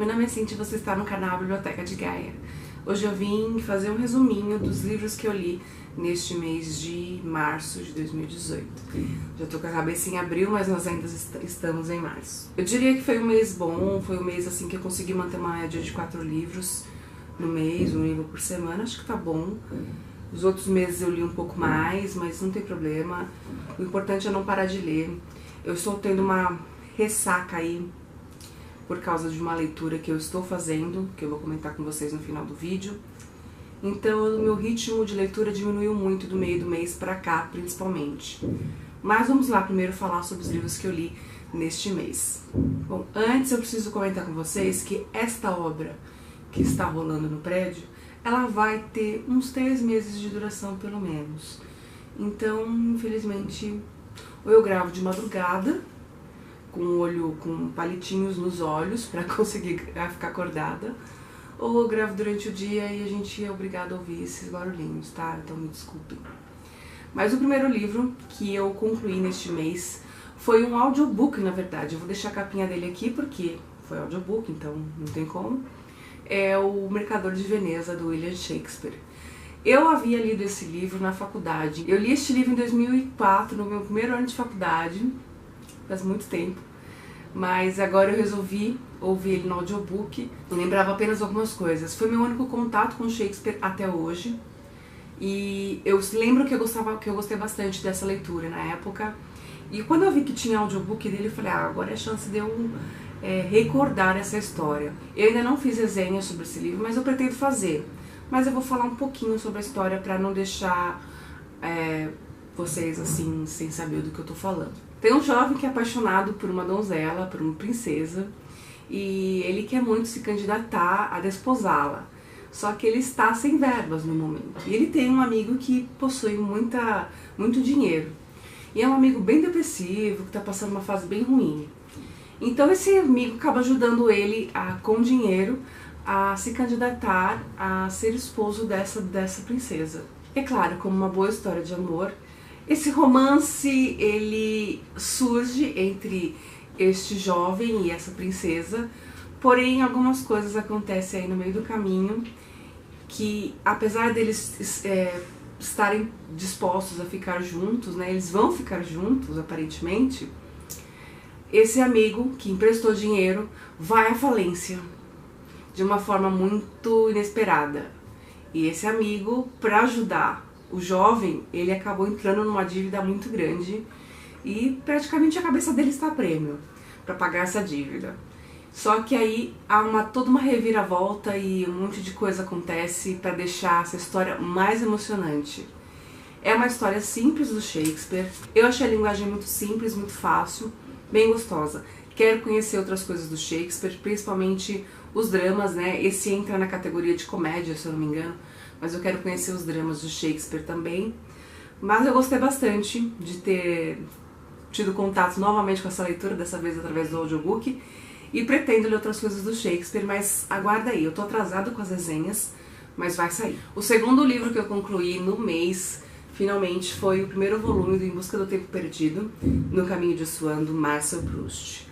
Meu nome é Cintia e você está no canal Biblioteca de Gaia. Hoje eu vim fazer um resuminho dos livros que eu li neste mês de março de 2018. Já tô com a cabeça em abril, mas nós ainda estamos em março. Eu diria que foi um mês bom, foi um mês assim que eu consegui manter uma média de 4 livros no mês, um livro por semana, acho que tá bom. Os outros meses eu li um pouco mais, mas não tem problema. O importante é não parar de ler. Eu estou tendo uma ressaca aí por causa de uma leitura que eu estou fazendo, que eu vou comentar com vocês no final do vídeo. Então, o meu ritmo de leitura diminuiu muito do meio do mês pra cá, principalmente. Mas vamos lá primeiro falar sobre os livros que eu li neste mês. Bom, antes eu preciso comentar com vocês que esta obra que está rolando no prédio, ela vai ter uns 3 meses de duração pelo menos. Então, infelizmente, ou eu gravo de madrugada, com palitinhos nos olhos para conseguir ficar acordada, ou eu gravo durante o dia e a gente é obrigado a ouvir esses barulhinhos, tá? Então me desculpem. Mas o primeiro livro que eu concluí neste mês foi um audiobook, na verdade. Eu vou deixar a capinha dele aqui porque foi audiobook, então não tem como. É O Mercador de Veneza, do William Shakespeare. Eu havia lido esse livro na faculdade. Eu li este livro em 2004, no meu primeiro ano de faculdade. Faz muito tempo, mas agora eu resolvi ouvir ele no audiobook. Eu lembrava apenas algumas coisas. Foi meu único contato com Shakespeare até hoje. E eu lembro que eu gostei bastante dessa leitura na época. E quando eu vi que tinha audiobook dele, eu falei, agora é a chance de eu recordar essa história. Eu ainda não fiz resenha sobre esse livro, mas eu pretendo fazer. Mas eu vou falar um pouquinho sobre a história para não deixar vocês assim, sem saber do que eu tô falando. Tem um jovem que é apaixonado por uma donzela, por uma princesa, e ele quer muito se candidatar a desposá-la. Só que ele está sem verbas no momento. E ele tem um amigo que possui muito dinheiro. E é um amigo bem depressivo, que está passando uma fase bem ruim. Então esse amigo acaba ajudando ele, com dinheiro, a se candidatar a ser esposo dessa princesa. É claro, como uma boa história de amor, esse romance, ele surge entre este jovem e essa princesa, porém algumas coisas acontecem aí no meio do caminho que, apesar deles estarem dispostos a ficar juntos, né, eles vão ficar juntos aparentemente, esse amigo que emprestou dinheiro vai à falência de uma forma muito inesperada. E esse amigo, para ajudar o jovem, ele acabou entrando numa dívida muito grande e praticamente a cabeça dele está a prêmio para pagar essa dívida. Só que aí há toda uma reviravolta e um monte de coisa acontece para deixar essa história mais emocionante. É uma história simples do Shakespeare. Eu achei a linguagem muito simples, muito fácil, bem gostosa. Quero conhecer outras coisas do Shakespeare, principalmente os dramas, né? Esse entra na categoria de comédia, se eu não me engano, mas eu quero conhecer os dramas do Shakespeare também. Mas eu gostei bastante de ter tido contato novamente com essa leitura, dessa vez através do audiobook, e pretendo ler outras coisas do Shakespeare, mas aguarda aí, eu tô atrasada com as resenhas, mas vai sair. O segundo livro que eu concluí no mês, finalmente, foi o primeiro volume do Em Busca do Tempo Perdido, No Caminho de Swan, do Marcel Proust.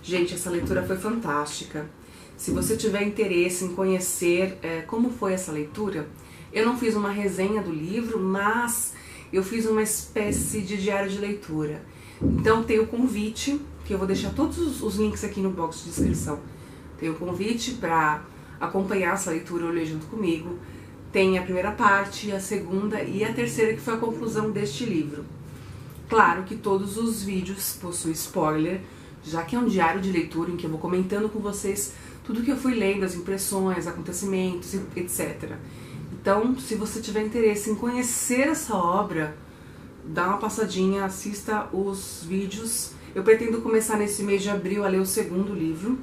Gente, essa leitura foi fantástica. Se você tiver interesse em conhecer como foi essa leitura, eu não fiz uma resenha do livro, mas eu fiz uma espécie de diário de leitura. Então tem o convite, que eu vou deixar todos os links aqui no box de descrição. Tem o convite para acompanhar essa leitura ou ler junto comigo. Tem a primeira parte, a segunda e a terceira, que foi a conclusão deste livro. Claro que todos os vídeos possuem spoiler, já que é um diário de leitura em que eu vou comentando com vocês tudo que eu fui lendo, as impressões, acontecimentos, etc. Então, se você tiver interesse em conhecer essa obra, dá uma passadinha, assista os vídeos. Eu pretendo começar nesse mês de abril a ler o segundo livro,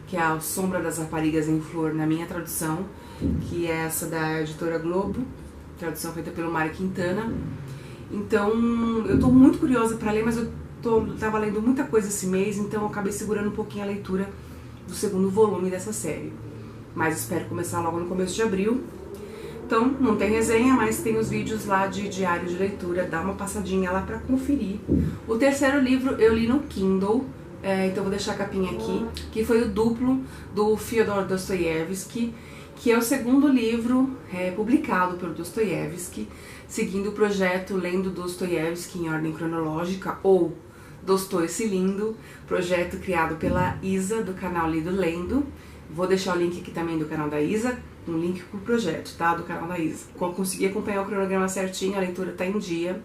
que é A Sombra das Raparigas em Flor, na minha tradução, que é essa da editora Globo, tradução feita pelo Mário Quintana. Então, eu estou muito curiosa para ler, mas eu estava lendo muita coisa esse mês, então eu acabei segurando um pouquinho a leitura do segundo volume dessa série. Mas espero começar logo no começo de abril. Então, não tem resenha, mas tem os vídeos lá de diário de leitura, dá uma passadinha lá pra conferir. O terceiro livro eu li no Kindle, Então vou deixar a capinha aqui, que foi o Duplo, do Fyodor Dostoiévski, que é o segundo livro publicado pelo Dostoiévski, seguindo o projeto Lendo Dostoiévski em ordem cronológica, ou Dostoiévski Lindo, projeto criado pela Isa, do canal Lido Lendo. Vou deixar o link aqui também do canal da Isa, um link pro projeto, tá? Do canal da Isa. Consegui acompanhar o cronograma certinho, a leitura tá em dia.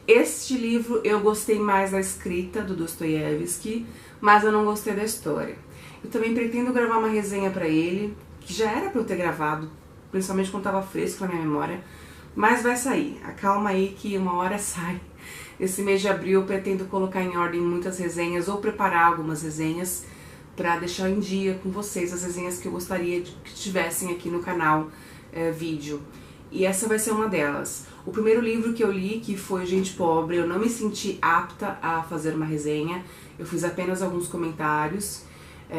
Este livro eu gostei mais da escrita do Dostoiévski, mas eu não gostei da história. Eu também pretendo gravar uma resenha pra ele, que já era pra eu ter gravado, principalmente quando tava fresco na minha memória, mas vai sair. Acalma aí que uma hora sai. Esse mês de abril eu pretendo colocar em ordem muitas resenhas ou preparar algumas resenhas pra deixar em dia com vocês as resenhas que eu gostaria que tivessem aqui no canal vídeo. E essa vai ser uma delas. O primeiro livro que eu li, que foi Gente Pobre, eu não me senti apta a fazer uma resenha. Eu fiz apenas alguns comentários.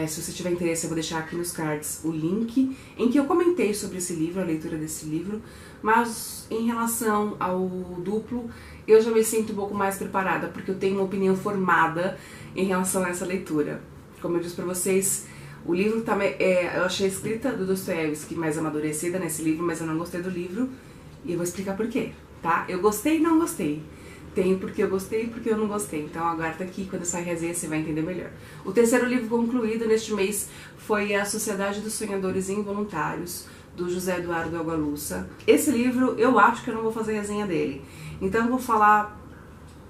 Se você tiver interesse, eu vou deixar aqui nos cards o link em que eu comentei sobre esse livro, a leitura desse livro. Mas em relação ao Duplo, eu já me sinto um pouco mais preparada, porque eu tenho uma opinião formada em relação a essa leitura. Como eu disse pra vocês, o livro também eu achei a escrita do Dostoiévski mais amadurecida nesse livro, mas eu não gostei do livro e eu vou explicar por quê, tá? Eu gostei e não gostei. Tem porque eu gostei e porque eu não gostei. Então aguarda aqui, quando sair resenha você vai entender melhor. O terceiro livro concluído neste mês foi A Sociedade dos Sonhadores Involuntários, do José Eduardo Agualusa. Esse livro eu acho que eu não vou fazer resenha dele. Então eu vou falar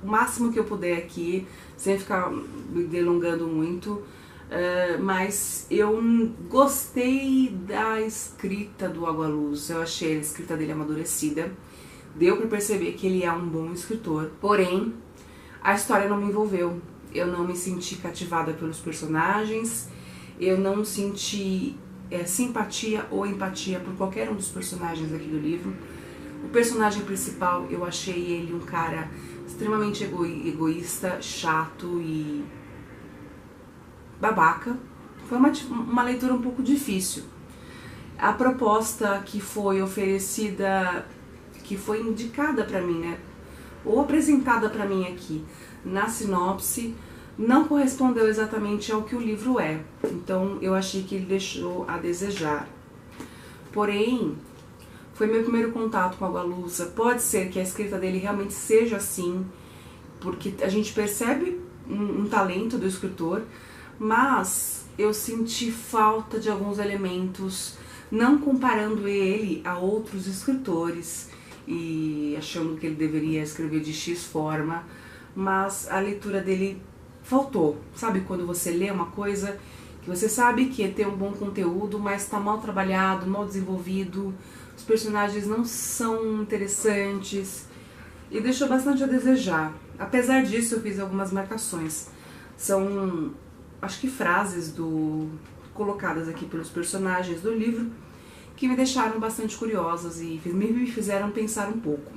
o máximo que eu puder aqui, sem ficar me delongando muito. Mas eu gostei da escrita do Agualusa, eu achei a escrita dele amadurecida, deu pra perceber que ele é um bom escritor, porém a história não me envolveu, eu não me senti cativada pelos personagens, eu não senti simpatia ou empatia por qualquer um dos personagens aqui do livro. O personagem principal, eu achei ele um cara extremamente egoísta, chato e babaca. Foi uma leitura um pouco difícil. A proposta que foi oferecida, que foi indicada pra mim, né, ou apresentada pra mim aqui na sinopse, não correspondeu exatamente ao que o livro é. Então eu achei que ele deixou a desejar. Porém, foi meu primeiro contato com a Agualusa. Pode ser que a escrita dele realmente seja assim, porque a gente percebe um talento do escritor, mas eu senti falta de alguns elementos, não comparando ele a outros escritores e achando que ele deveria escrever de X forma, mas a leitura dele faltou. Sabe quando você lê uma coisa que você sabe que tem um bom conteúdo, mas está mal trabalhado, mal desenvolvido, os personagens não são interessantes e deixou bastante a desejar. Apesar disso, eu fiz algumas marcações. São, acho que frases colocadas aqui pelos personagens do livro que me deixaram bastante curiosas e me fizeram pensar um pouco.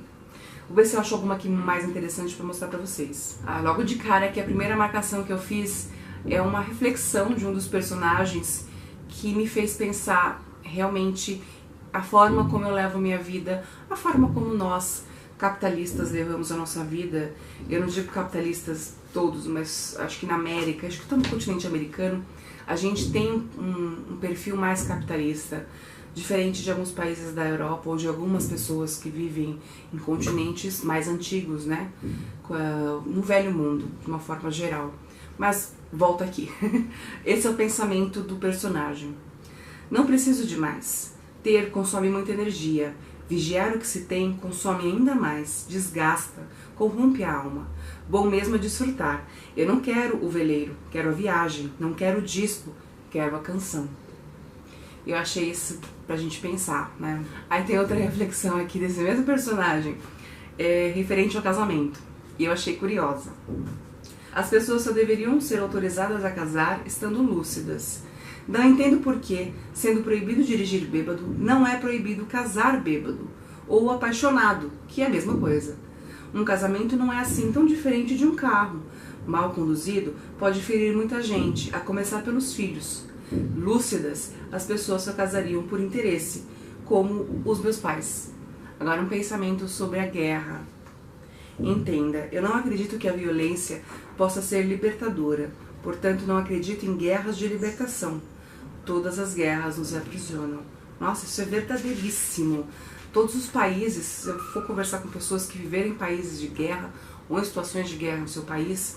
Vou ver se eu acho alguma aqui mais interessante para mostrar para vocês. Logo de cara, que a primeira marcação que eu fiz é uma reflexão de um dos personagens que me fez pensar realmente a forma como eu levo minha vida, a forma como nós, capitalistas, levamos a nossa vida. Eu não digo capitalistas todos, mas acho que na América, acho que todo no continente americano, a gente tem um perfil mais capitalista, diferente de alguns países da Europa ou de algumas pessoas que vivem em continentes mais antigos, né, no velho mundo, de uma forma geral. Mas volta aqui. Esse é o pensamento do personagem. Não preciso de mais. Ter consome muita energia. Vigiar o que se tem consome ainda mais, desgasta, corrompe a alma. Bom mesmo é desfrutar. Eu não quero o veleiro, quero a viagem. Não quero o disco, quero a canção. Eu achei isso pra gente pensar, né? Aí tem outra reflexão aqui desse mesmo personagem, referente ao casamento. E eu achei curiosa. As pessoas só deveriam ser autorizadas a casar estando lúcidas. Não entendo por que, sendo proibido dirigir bêbado, não é proibido casar bêbado, ou apaixonado, que é a mesma coisa. Um casamento não é assim tão diferente de um carro. Mal conduzido, pode ferir muita gente, a começar pelos filhos. Lúcidas, as pessoas só casariam por interesse, como os meus pais. Agora um pensamento sobre a guerra. Entenda, eu não acredito que a violência possa ser libertadora, Portanto, não acredito em guerras de libertação. Todas as guerras nos aprisionam. Nossa, isso é verdadeiríssimo. Todos os países, se eu for conversar com pessoas que viveram em países de guerra ou em situações de guerra no seu país,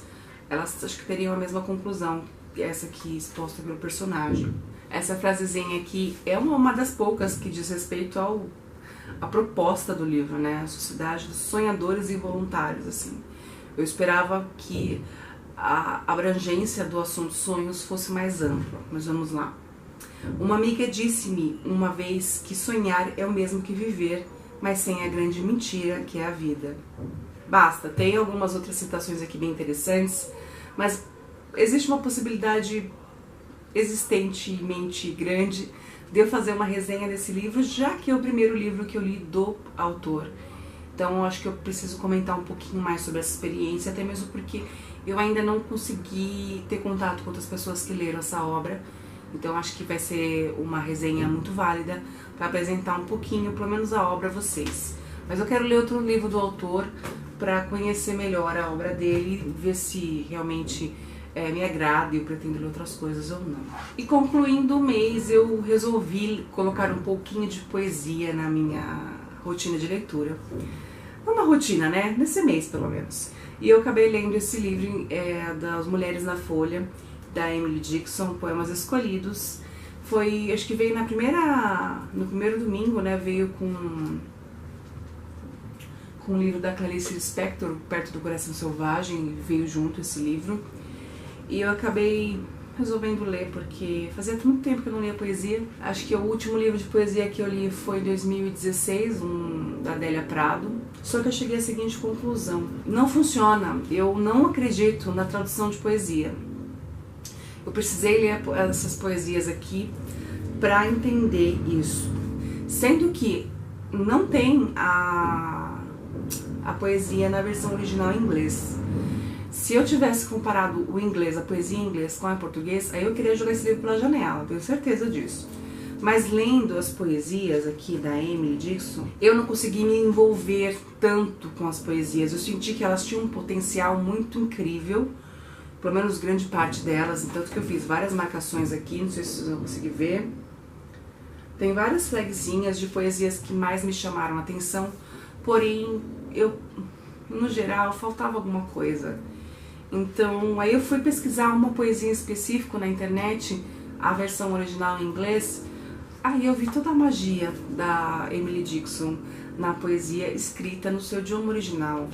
elas acho que teriam a mesma conclusão que essa aqui exposta pelo personagem. Essa frasezinha aqui é uma das poucas que diz respeito à proposta do livro, né? A sociedade dos sonhadores e voluntários, assim. Eu esperava que a abrangência do assunto sonhos fosse mais ampla, mas vamos lá. Uma amiga disse-me uma vez que sonhar é o mesmo que viver, mas sem a grande mentira que é a vida. Basta, tem algumas outras citações aqui bem interessantes, mas existe uma possibilidade existentemente grande de eu fazer uma resenha desse livro, já que é o primeiro livro que eu li do autor. Então eu acho que eu preciso comentar um pouquinho mais sobre essa experiência, até mesmo porque eu ainda não consegui ter contato com outras pessoas que leram essa obra. Então acho que vai ser uma resenha muito válida para apresentar um pouquinho, pelo menos a obra a vocês. Mas eu quero ler outro livro do autor para conhecer melhor a obra dele, ver se realmente me agrada e eu pretendo ler outras coisas ou não. E concluindo o mês, eu resolvi colocar um pouquinho de poesia na minha rotina de leitura. Não na rotina, né? Nesse mês, pelo menos. E eu acabei lendo esse livro das Mulheres na Folha, da Emily Dickinson, Poemas Escolhidos. Foi, acho que veio no primeiro domingo, né? Veio com o livro da Clarice Lispector, Perto do Coração Selvagem, veio junto esse livro. E eu acabei resolvendo ler, porque fazia muito tempo que eu não lia poesia. Acho que o último livro de poesia que eu li foi em 2016, da Adélia Prado. Só que eu cheguei à seguinte conclusão: não funciona, eu não acredito na tradução de poesia. Eu precisei ler essas poesias aqui para entender isso. Sendo que não tem a poesia na versão original em inglês. Se eu tivesse comparado o inglês, a poesia em inglês com a em português, aí eu queria jogar esse livro pela janela, tenho certeza disso. Mas lendo as poesias aqui da Emily Dickinson, eu não consegui me envolver tanto com as poesias. Eu senti que elas tinham um potencial muito incrível, pelo menos grande parte delas, tanto que eu fiz várias marcações aqui, não sei se vocês vão conseguir ver. Tem várias flagzinhas de poesias que mais me chamaram a atenção, porém, no geral, faltava alguma coisa. Então, aí eu fui pesquisar uma poesia em específico na internet, a versão original em inglês. Aí eu vi toda a magia da Emily Dickinson na poesia escrita no seu idioma original.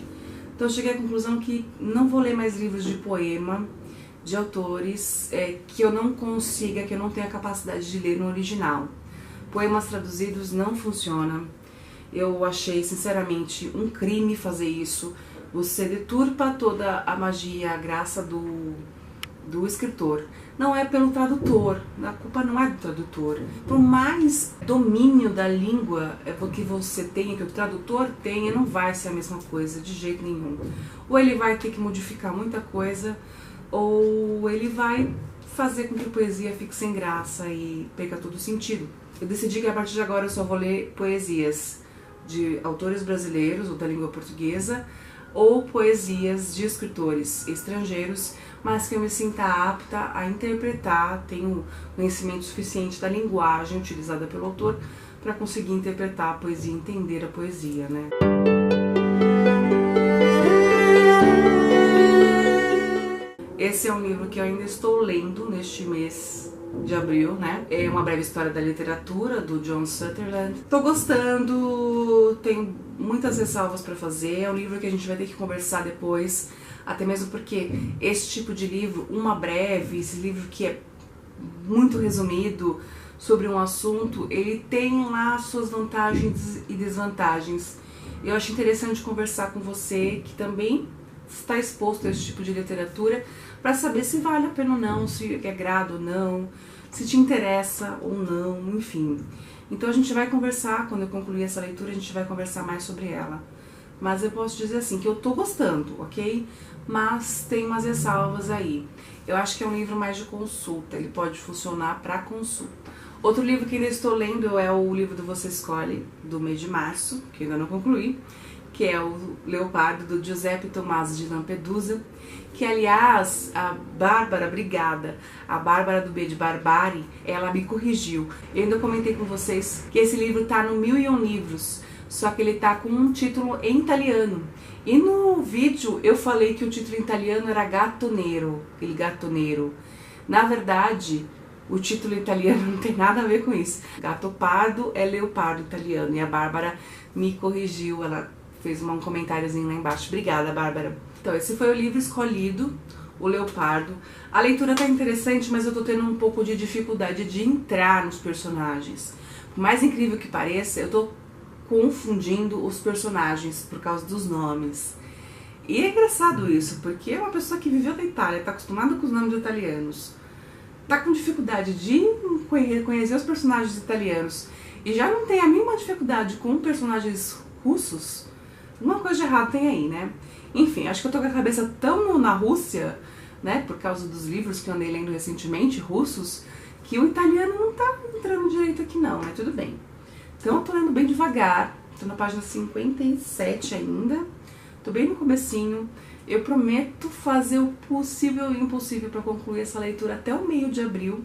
Então eu cheguei à conclusão que não vou ler mais livros de poema de autores que eu não consiga, que eu não tenha capacidade de ler no original. Poemas traduzidos não funcionam. Eu achei, sinceramente, um crime fazer isso. Você deturpa toda a magia, a graça do escritor. Não é pelo tradutor, a culpa não é do tradutor. Por mais domínio da língua que você tenha, que o tradutor tenha, não vai ser a mesma coisa, de jeito nenhum. Ou ele vai ter que modificar muita coisa, ou ele vai fazer com que a poesia fique sem graça e perca todo o sentido. Eu decidi que a partir de agora eu só vou ler poesias de autores brasileiros ou da língua portuguesa, ou poesias de escritores estrangeiros, mas que eu me sinta apta a interpretar, tenho conhecimento suficiente da linguagem utilizada pelo autor para conseguir interpretar a poesia, entender a poesia, né? Esse é um livro que eu ainda estou lendo neste mês de abril, né? É Uma Breve História da Literatura, do John Sutherland. Tô gostando, tenho muitas ressalvas para fazer, é um livro que a gente vai ter que conversar depois, até mesmo porque esse tipo de livro, esse livro que é muito resumido sobre um assunto, ele tem lá suas vantagens e desvantagens. Eu acho interessante conversar com você que também está exposto a esse tipo de literatura, para saber se vale a pena ou não, se agrada ou não, se te interessa ou não, enfim. Então a gente vai conversar, quando eu concluir essa leitura, a gente vai conversar mais sobre ela. Mas eu posso dizer assim, que eu tô gostando, ok? Mas tem umas ressalvas aí. Eu acho que é um livro mais de consulta, ele pode funcionar para consulta. Outro livro que ainda estou lendo é o livro do Você Escolhe, do mês de março, que ainda não concluí, que é o Leopardo, do Giuseppe Tommaso de Lampedusa, que aliás, a Bárbara, obrigada, a Bárbara do B de Barbari, ela me corrigiu. Eu ainda comentei com vocês que esse livro tá no 1001 livros, só que ele tá com um título em italiano. E no vídeo eu falei que o título em italiano era Gatto Nero, Il Gatto Nero. Na verdade, o título italiano não tem nada a ver com isso. Gato pardo é leopardo italiano, e a Bárbara me corrigiu, ela fez um comentáriozinho lá embaixo. Obrigada, Bárbara. Então, esse foi o livro escolhido, o Leopardo. A leitura tá interessante, mas eu tô tendo um pouco de dificuldade de entrar nos personagens. Por mais incrível que pareça, eu tô confundindo os personagens por causa dos nomes. E é engraçado isso, porque é uma pessoa que viveu na Itália, tá acostumada com os nomes italianos, tá com dificuldade de conhecer os personagens italianos e já não tem a mínima dificuldade com personagens russos. Uma coisa de errado tem aí, né? Enfim, acho que eu tô com a cabeça tão na Rússia, né, por causa dos livros que eu andei lendo recentemente, russos, que o italiano não tá entrando direito aqui não, mas tudo bem. Então eu tô lendo bem devagar, tô na página 57 ainda, tô bem no comecinho. Eu prometo fazer o possível e o impossível para concluir essa leitura até o meio de abril,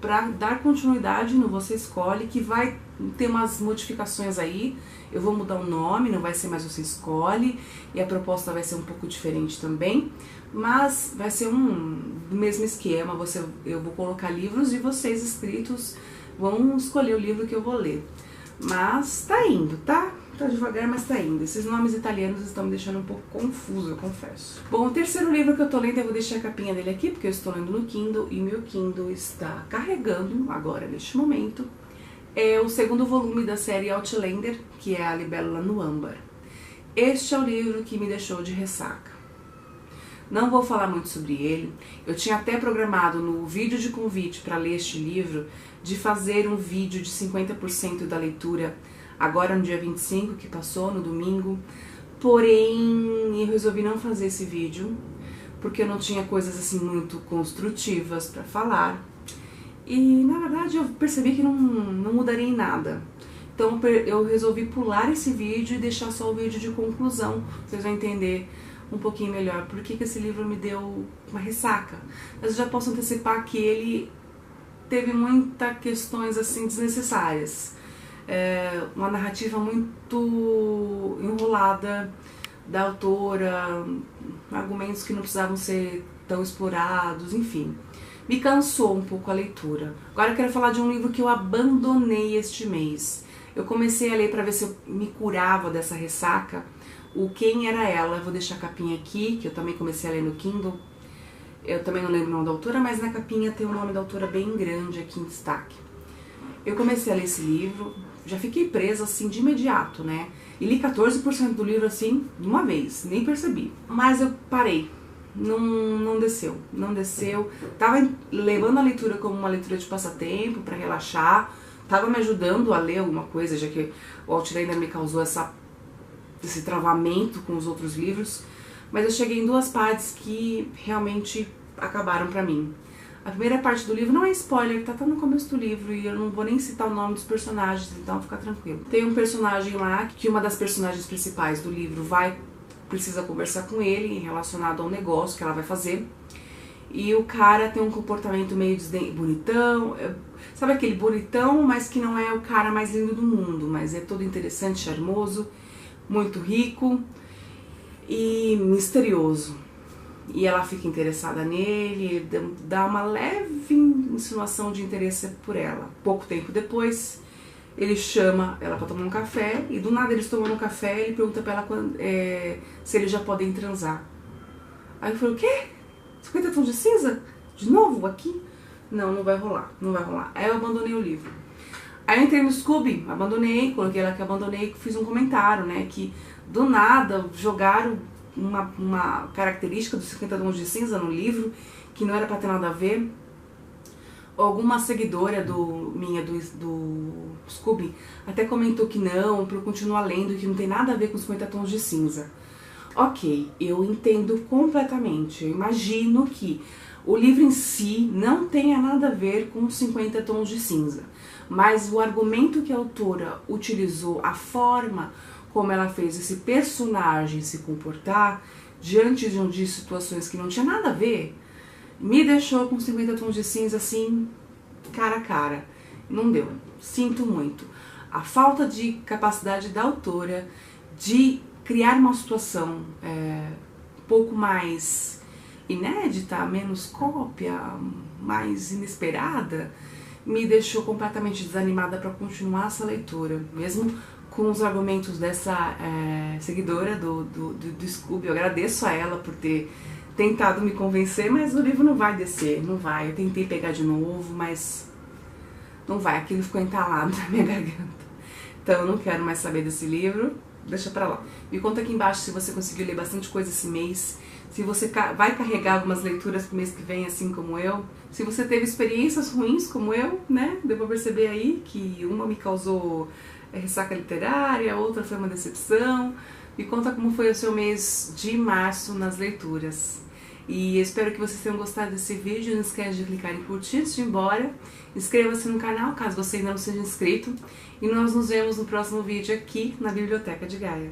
para dar continuidade no Você Escolhe, que vai ter umas modificações aí. Eu vou mudar o nome, não vai ser mais Você Escolhe, e a proposta vai ser um pouco diferente também, mas vai ser do mesmo esquema. Eu vou colocar livros e vocês inscritos vão escolher o livro que eu vou ler. Mas tá indo, tá? Tá devagar, mas tá indo. Esses nomes italianos estão me deixando um pouco confuso, eu confesso. Bom, o terceiro livro que eu tô lendo, eu vou deixar a capinha dele aqui, porque eu estou lendo no Kindle, e meu Kindle está carregando agora, neste momento. É o segundo volume da série Outlander, que é A Libélula no Âmbar. Este é o livro que me deixou de ressaca. Não vou falar muito sobre ele. Eu tinha até programado no vídeo de convite para ler este livro, de fazer um vídeo de 50% da leitura agora no dia 25, que passou, no domingo. Porém, eu resolvi não fazer esse vídeo, porque eu não tinha coisas assim muito construtivas para falar. E, na verdade, eu percebi que não mudaria em nada. Então, eu resolvi pular esse vídeo e deixar só o vídeo de conclusão. Vocês vão entender um pouquinho melhor por que esse livro me deu uma ressaca. Mas eu já posso antecipar que ele teve muitas questões assim desnecessárias. Uma narrativa muito enrolada da autora, argumentos que não precisavam ser tão explorados, enfim. Me cansou um pouco a leitura. Agora eu quero falar de um livro que eu abandonei este mês. Eu comecei a ler para ver se eu me curava dessa ressaca. O Quem Era Ela, eu vou deixar a capinha aqui, que eu também comecei a ler no Kindle. Eu também não lembro o nome da autora, mas na capinha tem o nome da autora bem grande aqui em destaque. Eu comecei a ler esse livro, já fiquei presa assim de imediato, né? E li 14% do livro assim, de uma vez, nem percebi. Mas eu parei, não desceu. Tava levando a leitura como uma leitura de passatempo, para relaxar. Tava me ajudando a ler alguma coisa, já que o Outlander me causou esse travamento com os outros livros. Mas eu cheguei em duas partes que realmente acabaram pra mim. A primeira parte do livro não é spoiler, tá no começo do livro e eu não vou nem citar o nome dos personagens, então fica tranquilo. Tem um personagem lá que uma das personagens principais do livro precisa conversar com ele relacionado ao negócio que ela vai fazer. E o cara tem um comportamento meio bonitão, sabe aquele bonitão, mas que não é o cara mais lindo do mundo, mas é todo interessante, charmoso, muito rico e misterioso. E ela fica interessada nele, dá uma leve insinuação de interesse por ela. Pouco tempo depois, ele chama ela para tomar um café, e do nada eles tomam um café e ele pergunta pra ela se eles já podem transar. Aí eu falei, o quê? 50 tons de cinza? De novo aqui? Não vai rolar, não vai rolar. Aí eu abandonei o livro. Aí eu entrei no Scooby, abandonei, coloquei lá que abandonei, fiz um comentário, né, que do nada jogaram uma característica dos 50 tons de cinza no livro, que não era pra ter nada a ver. Alguma seguidora minha do Scooby até comentou que não, pra eu continuar lendo, que não tem nada a ver com os 50 tons de cinza. Ok, eu entendo completamente, eu imagino que o livro em si não tenha nada a ver com os 50 tons de cinza, mas o argumento que a autora utilizou, a forma como ela fez esse personagem se comportar diante de situações que não tinha nada a ver, me deixou com 50 tons de cinza assim, cara a cara. Não deu. Sinto muito. A falta de capacidade da autora de criar uma situação um pouco mais inédita, menos cópia, mais inesperada, me deixou completamente desanimada para continuar essa leitura, mesmo com os argumentos dessa seguidora do Scooby. Eu agradeço a ela por ter tentado me convencer, mas o livro não vai descer, não vai. Eu tentei pegar de novo, mas não vai, aquilo ficou entalado na minha garganta. Então eu não quero mais saber desse livro, deixa pra lá. Me conta aqui embaixo se você conseguiu ler bastante coisa esse mês, se você vai carregar algumas leituras pro mês que vem, assim como eu, se você teve experiências ruins como eu, né? Deu pra perceber aí que uma me causou ressaca literária, a outra foi uma decepção. Me conta como foi o seu mês de março nas leituras. E espero que vocês tenham gostado desse vídeo. Não esquece de clicar em curtir antes de ir embora. Inscreva-se no canal caso você ainda não seja inscrito. E nós nos vemos no próximo vídeo aqui na Biblioteca de Gaia.